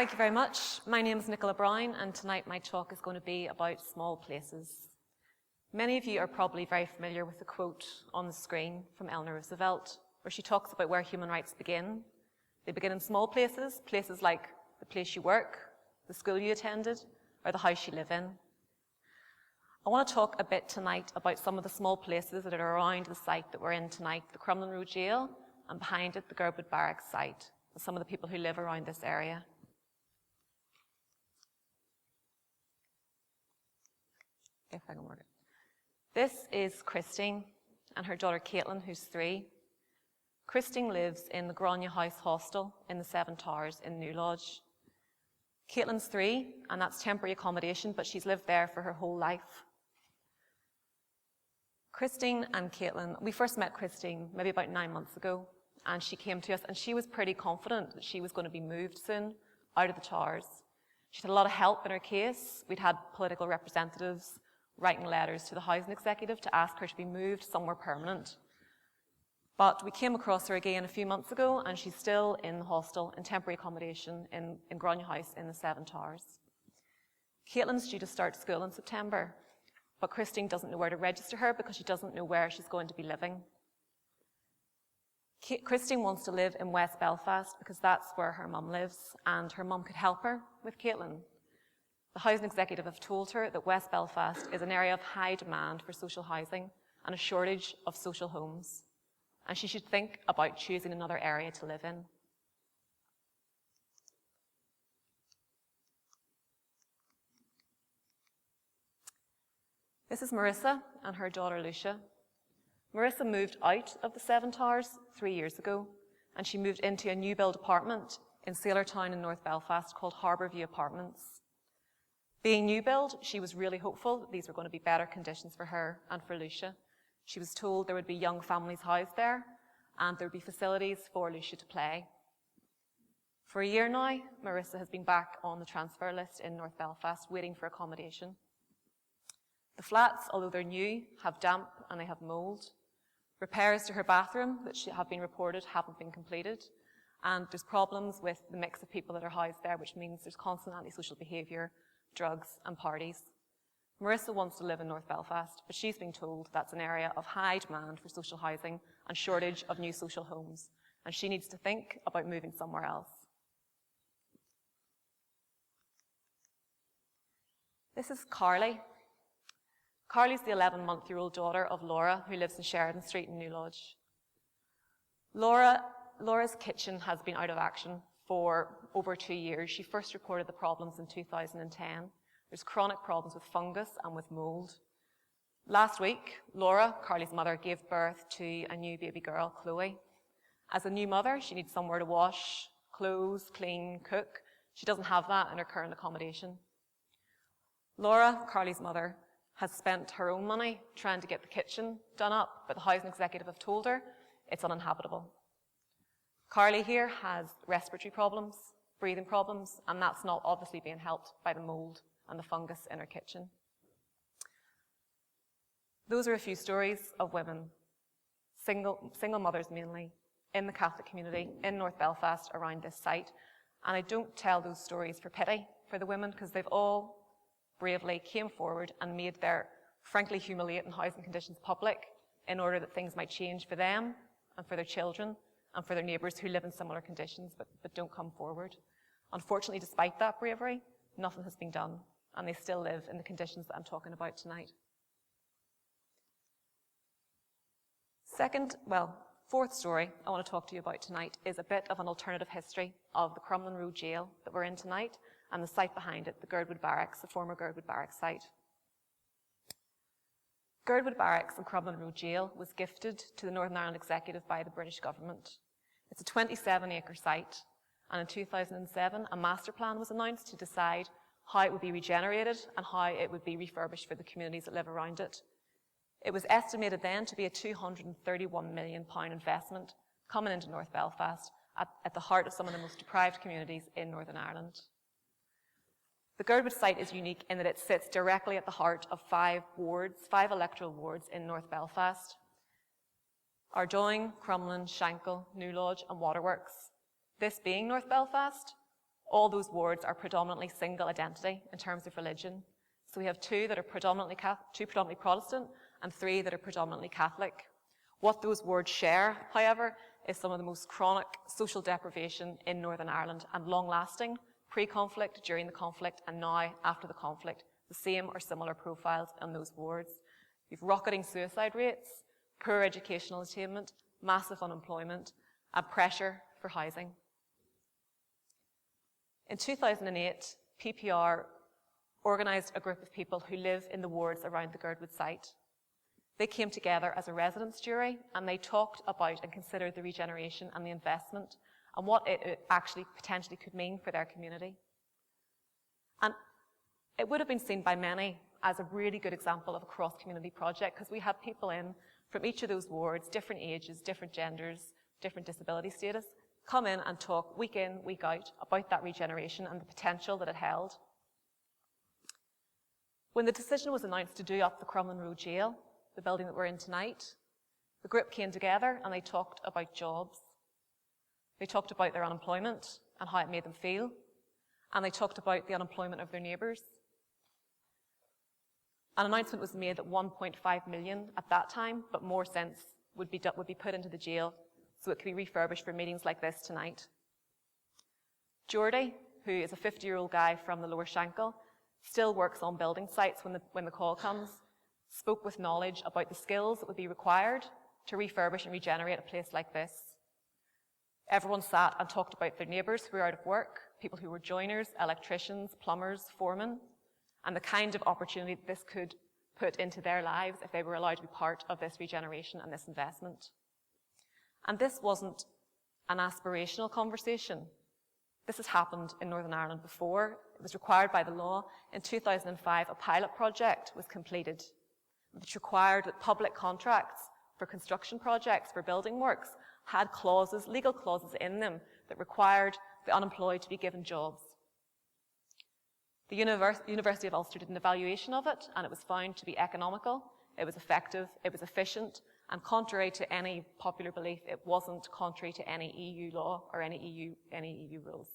Thank you very much. My name is Nicola Browne, and tonight my talk is going to be about small places. Many of you are probably very familiar with the quote on the screen from Eleanor Roosevelt, where she talks about where human rights begin. They begin in small places, places like the place you work, the school you attended, or the house you live in. I want to talk a bit tonight about some of the small places that are around the site that we're in tonight, the Crumlin Road Jail, and behind it, the Girdwood Barracks site, and some of the people who live around this area. If I can work it. This is Christine and her daughter Caitlin, who's 3. Christine lives in the Grania House Hostel in the Seven Towers in New Lodge. Caitlin's 3, and that's temporary accommodation, but she's lived there for her whole life. Christine and Caitlin, we first met Christine maybe about 9 months ago, and she came to us and she was pretty confident that she was going to be moved soon out of the Towers. She'd had a lot of help in her case. We'd had political representatives writing letters to the housing executive to ask her to be moved somewhere permanent. But we came across her again a few months ago, and she's still in the hostel in temporary accommodation in Grania House in the Seven Towers. Caitlin's due to start school in September, but Christine doesn't know where to register her because she doesn't know where she's going to be living. Christine wants to live in West Belfast because that's where her mum lives, and her mum could help her with Caitlin. The housing executive have told her that West Belfast is an area of high demand for social housing and a shortage of social homes, and she should think about choosing another area to live in. This is Marissa and her daughter Lucia. Marissa moved out of the Seven Towers 3 years ago, and she moved into a new build apartment in Sailortown in North Belfast called Harbourview Apartments. Being new build, she was really hopeful that these were going to be better conditions for her and for Lucia. She was told there would be young families housed there, and there would be facilities for Lucia to play. For a year now, Marissa has been back on the transfer list in North Belfast, waiting for accommodation. The flats, although they're new, have damp and they have mould. Repairs to her bathroom that have been reported haven't been completed, and there's problems with the mix of people that are housed there, which means there's constant antisocial behaviour, drugs and parties. Marissa wants to live in North Belfast, but she's been told that's an area of high demand for social housing and shortage of new social homes, and she needs to think about moving somewhere else. This is Carly. Carly's the 11-month-old daughter of Laura, who lives in Sheridan Street in New Lodge. Laura's kitchen has been out of action for over 2 years. She first reported the problems in 2010. There's chronic problems with fungus and with mould. Last week, Laura, Carly's mother, gave birth to a new baby girl, Chloe. As a new mother, she needs somewhere to wash, clothes, clean, cook. She doesn't have that in her current accommodation. Laura, Carly's mother, has spent her own money trying to get the kitchen done up, but the housing executive have told her it's uninhabitable. Carly here has respiratory problems, breathing problems, and that's not obviously being helped by the mould and the fungus in her kitchen. Those are a few stories of women, single mothers mainly, in the Catholic community in North Belfast around this site. And I don't tell those stories for pity for the women, because they've all bravely came forward and made their frankly humiliating housing conditions public in order that things might change for them and for their children and for their neighbours who live in similar conditions but don't come forward. Unfortunately, despite that bravery, nothing has been done, and they still live in the conditions that I'm talking about tonight. Fourth story I want to talk to you about tonight is a bit of an alternative history of the Crumlin Road Jail that we're in tonight, and the site behind it, the Girdwood Barracks, the former Girdwood Barracks site. Girdwood Barracks and Crumlin Road Jail was gifted to the Northern Ireland Executive by the British government. It's a 27-acre site, and in 2007 a master plan was announced to decide how it would be regenerated and how it would be refurbished for the communities that live around it. It was estimated then to be a £231 million investment coming into North Belfast at the heart of some of the most deprived communities in Northern Ireland. The Girdwood site is unique in that it sits directly at the heart of 5 electoral wards in North Belfast. Ardowing, Crumlin, Shankill, New Lodge and Waterworks. This being North Belfast, All those wards are predominantly single identity in terms of religion. So we have two that are predominantly Protestant and three that are predominantly Catholic. What those wards share, however, is some of the most chronic social deprivation in Northern Ireland and long-lasting, pre-conflict, during the conflict, and now after the conflict, the same or similar profiles in those wards. We've rocketing suicide rates, poor educational attainment, massive unemployment, and pressure for housing. In 2008, PPR organised a group of people who live in the wards around the Girdwood site. They came together as a residence jury and they talked about and considered the regeneration and the investment and what it actually potentially could mean for their community. And it would have been seen by many as a really good example of a cross-community project because we had people in from each of those wards, different ages, different genders, different disability status, come in and talk week in, week out about that regeneration and the potential that it held. When the decision was announced to do up the Crumlin Road Jail, the building that we're in tonight, the group came together and they talked about jobs. They talked about their unemployment and how it made them feel, and they talked about the unemployment of their neighbours. An announcement was made that 1.5 million at that time, but more since, would be put into the jail so it could be refurbished for meetings like this tonight. Geordie, who is a 50-year-old guy from the Lower Shankill, still works on building sites when the call comes, spoke with knowledge about the skills that would be required to refurbish and regenerate a place like this. Everyone sat and talked about their neighbours who were out of work, people who were joiners, electricians, plumbers, foremen, and the kind of opportunity that this could put into their lives if they were allowed to be part of this regeneration and this investment. And this wasn't an aspirational conversation. This has happened in Northern Ireland before. It was required by the law. In 2005, a pilot project was completed, which required that public contracts for construction projects, for building works, had clauses, legal clauses in them that required the unemployed to be given jobs. The University of Ulster did an evaluation of it, and it was found to be economical, it was effective, it was efficient, and contrary to any popular belief, it wasn't contrary to any EU law or any EU rules.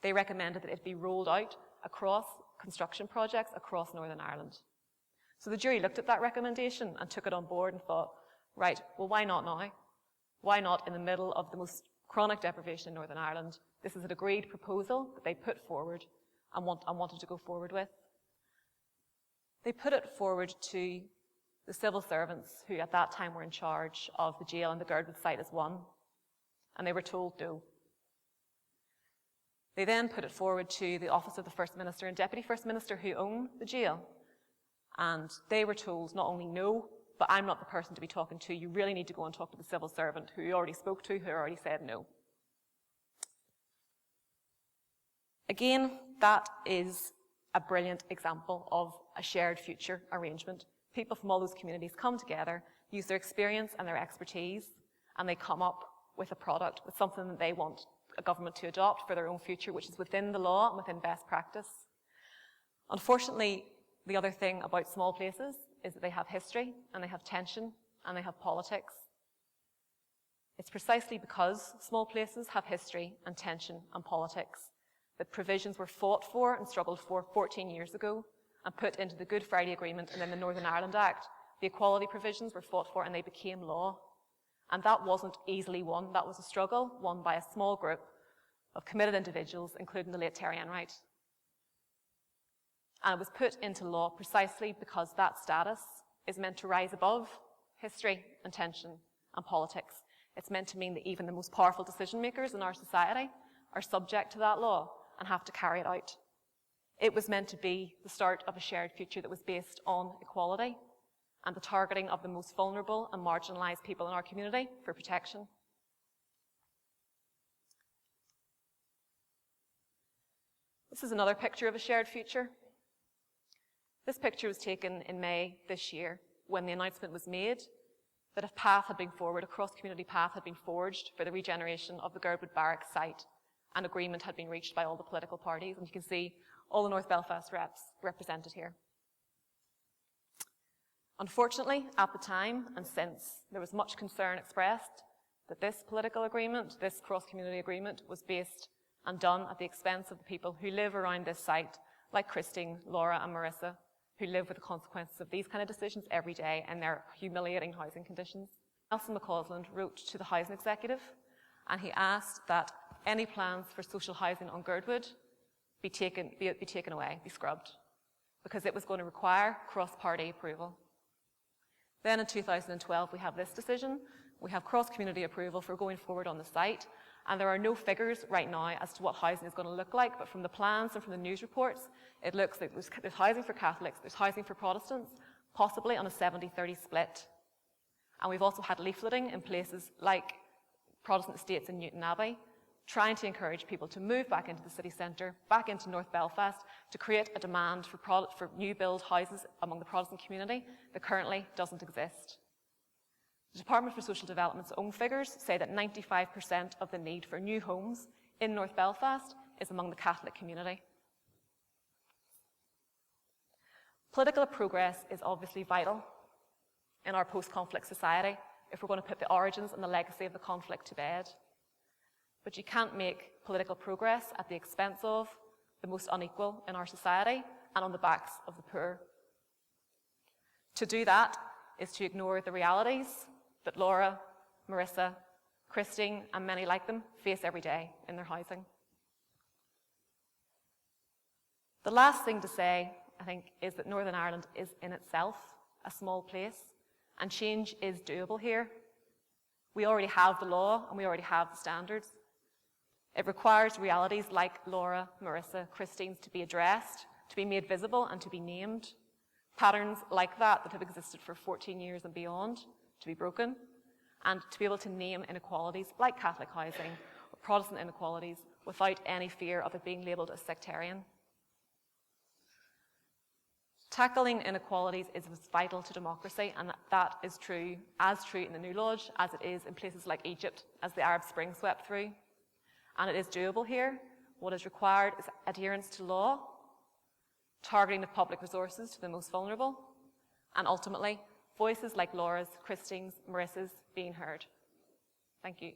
They recommended that it be rolled out across construction projects across Northern Ireland. So the jury looked at that recommendation and took it on board and thought, right, well, why not now? Why not in the middle of the most chronic deprivation in Northern Ireland? This is an agreed proposal that they put forward and wanted to go forward with. They put it forward to the civil servants who at that time were in charge of the jail and the Girdwood site as one, and they were told no. They then put it forward to the Office of the First Minister and Deputy First Minister who own the jail, and they were told not only no, but I'm not the person to be talking to. You really need to go and talk to the civil servant who you already spoke to, who already said no. Again, that is a brilliant example of a shared future arrangement. People from all those communities come together, use their experience and their expertise, and they come up with a product, with something that they want a government to adopt for their own future, which is within the law and within best practice. Unfortunately, the other thing about small places is that they have history, and they have tension, and they have politics. It's precisely because small places have history and tension and politics that provisions were fought for and struggled for 14 years ago and put into the Good Friday Agreement and then the Northern Ireland Act. The equality provisions were fought for and they became law. And that wasn't easily won. That was a struggle won by a small group of committed individuals, including the late Terry Enright. And it was put into law precisely because that status is meant to rise above history and tension and politics. It's meant to mean that even the most powerful decision makers in our society are subject to that law and have to carry it out. It was meant to be the start of a shared future that was based on equality and the targeting of the most vulnerable and marginalised people in our community for protection. This is another picture of a shared future. This picture was taken in May this year when the announcement was made that a path had been forward, a cross-community path had been forged for the regeneration of the Girdwood Barracks site. An agreement had been reached by all the political parties, and you can see all the North Belfast reps represented here. Unfortunately, at the time and since, there was much concern expressed that this political agreement, this cross-community agreement, was based and done at the expense of the people who live around this site, like Christine, Laura and Marissa, who live with the consequences of these kind of decisions every day and their humiliating housing conditions. Nelson McCausland wrote to the Housing Executive, and he asked that any plans for social housing on Girdwood be taken away, be scrubbed, because it was going to require cross-party approval. Then in 2012, we have this decision. We have cross-community approval for going forward on the site, and there are no figures right now as to what housing is going to look like, but from the plans and from the news reports, it looks like there's housing for Catholics, there's housing for Protestants, possibly on a 70-30 split. And we've also had leafleting in places like Protestant estates in Newton Abbey, trying to encourage people to move back into the city centre, back into North Belfast, to create a demand for new build houses among the Protestant community that currently doesn't exist. The Department for Social Development's own figures say that 95% of the need for new homes in North Belfast is among the Catholic community. Political progress is obviously vital in our post-conflict society if we're going to put the origins and the legacy of the conflict to bed. But you can't make political progress at the expense of the most unequal in our society and on the backs of the poor. To do that is to ignore the realities that Laura, Marissa, Christine, and many like them face every day in their housing. The last thing to say, I think, is that Northern Ireland is in itself a small place, and change is doable here. We already have the law, and we already have the standards. It requires realities like Laura, Marissa, Christine's to be addressed, to be made visible, and to be named. Patterns like that have existed for 14 years and beyond to be broken, and to be able to name inequalities like Catholic housing or Protestant inequalities without any fear of it being labelled as sectarian. Tackling inequalities is vital to democracy, and that is true in the New Lodge as it is in places like Egypt as the Arab Spring swept through. And it is doable here. What is required is adherence to law, targeting of public resources to the most vulnerable, and ultimately, voices like Laura's, Christine's, Marissa's being heard. Thank you.